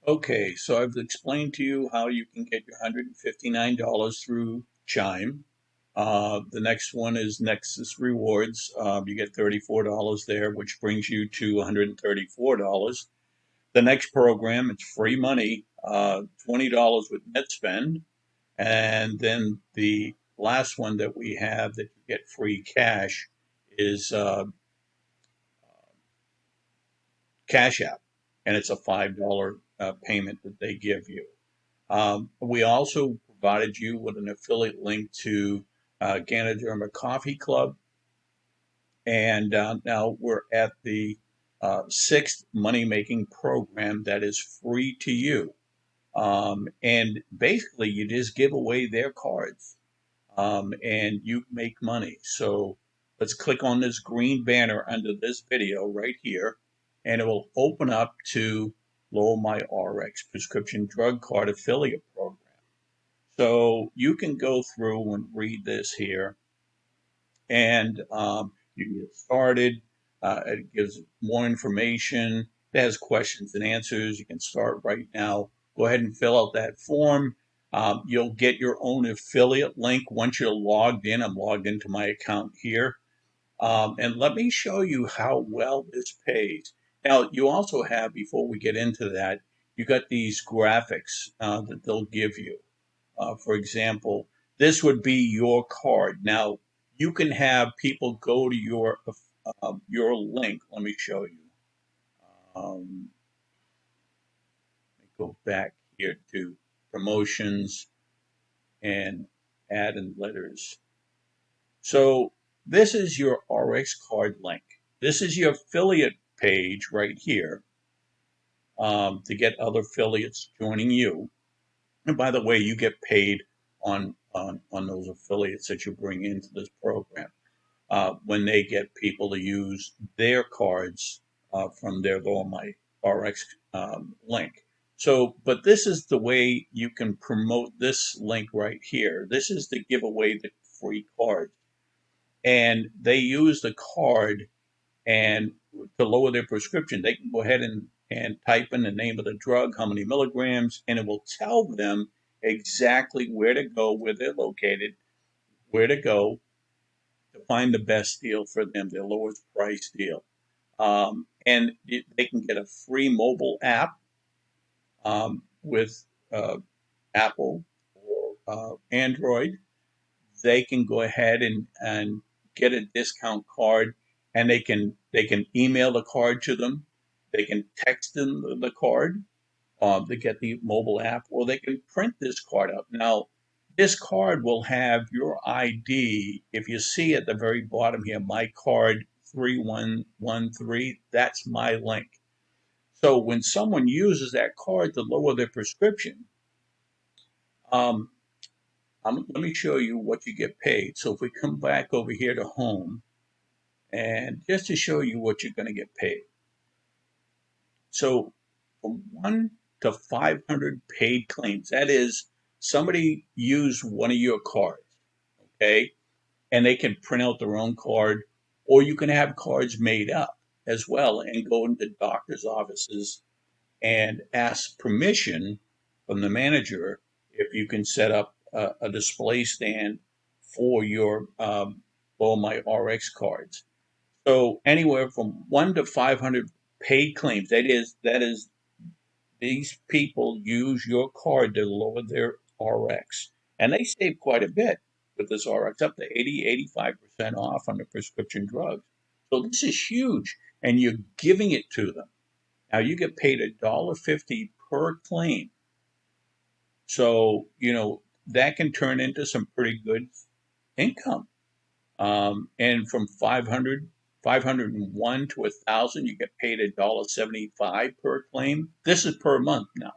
Okay, so I've explained to you how you can get your $159 through Chime. The next one is Nexus Rewards. You get $34 there, which brings you to $134. The next program, it's free money, $20 with NetSpend. And then the last one that we have that you get free cash is Cash App, and it's a $5 payment that they give you. We also provided you with an affiliate link to Ganoderma Coffee Club, and now we're at the sixth money making program that is free to you. And basically, you just give away their cards and you make money. So let's click on this green banner under this video right here, and it will open up to LowerMyRx prescription drug card affiliate program. So you can go through and read this here, and you can get started. It gives more information. It has questions and answers. You can start right now. Go ahead and fill out that form. You'll get your own affiliate link once you're logged in. I'm logged into my account here. And let me show you how well this pays. Now, you also have, before we get into that, you got these graphics that they'll give you. For example, this would be your card. Now, you can have people go to your link. Let me show you. Let me go back here to promotions and add in letters. So this is your RX card link. This is your affiliate page right here to get other affiliates joining you. And by the way, you get paid on those affiliates that you bring into this program when they get people to use their cards from their LowerMyRx link. So, but this is the way you can promote this link right here. This is to give away the free card. And they use the card and to lower their prescription, they can go ahead and type in the name of the drug, how many milligrams, and it will tell them exactly where to go, where they're located, where to go to find the best deal for them, their lowest price deal. And they can get a free mobile app with Apple or Android. They can go ahead and get a discount card, and they can email the card to them. They can text them the card to get the mobile app, or they can print this card out. Now, this card will have your ID. If you see at the very bottom here, my card 3113, that's my link. So when someone uses that card to lower their prescription, um, let me show you what you get paid. So if we come back over here to home, and just to show you what you're going to get paid. So from 1 to 500 paid claims, that is, somebody used one of your cards, okay, and they can print out their own card, or you can have cards made up as well and go into doctor's offices and ask permission from the manager if you can set up a display stand for your LowerMyRx cards. So anywhere from 1 to 500 paid claims. That is these people use your card to lower their RX, and they save quite a bit with this RX, up to 85% off on the prescription drugs. So this is huge, and you're giving it to them. Now you get paid $1.50 per claim. So, that can turn into some pretty good income. And from 501 to 1,000, you get paid $1.75 per claim. This is per month now.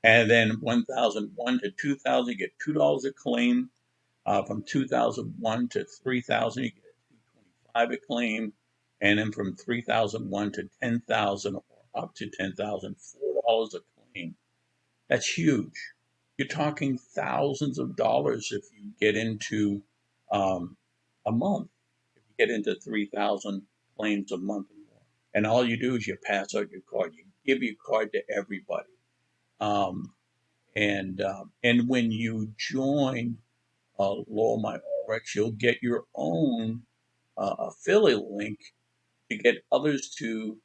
And then 1,001 to 2,000, you get $2 a claim. From 2001 to 3,000, you get $2.25 a claim. And then from 3,001 to 10,000 or up to 10,000, $4 a claim. That's huge. You're talking thousands of dollars if you get into a month. If you get into 3,000 claims a month or more, and all you do is you pass out your card. give your card to everybody. Um, and when you join LowerMyRx, you'll get your own affiliate link to get others to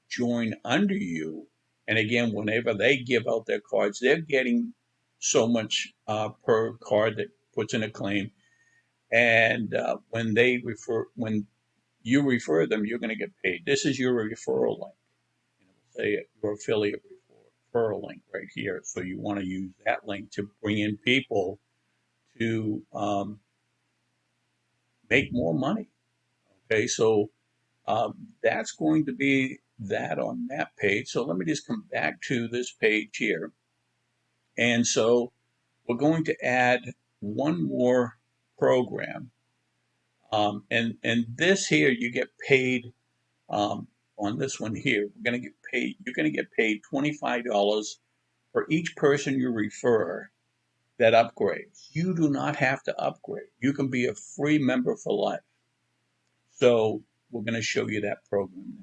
join under you. And again, whenever they give out their cards, they're getting so much per card that puts in a claim. And when you refer them, you're going to get paid. This is your referral link. Say your affiliate referral link right here. So you want to use that link to bring in people to make more money. Okay, so that's going to be that on that page. So let me just come back to this page here. And so we're going to add one more program. And this here, you get paid on this one here. We're going to get paid. You're going to get paid $25 for each person you refer that upgrades. You do not have to upgrade. You can be a free member for life. So we're going to show you that program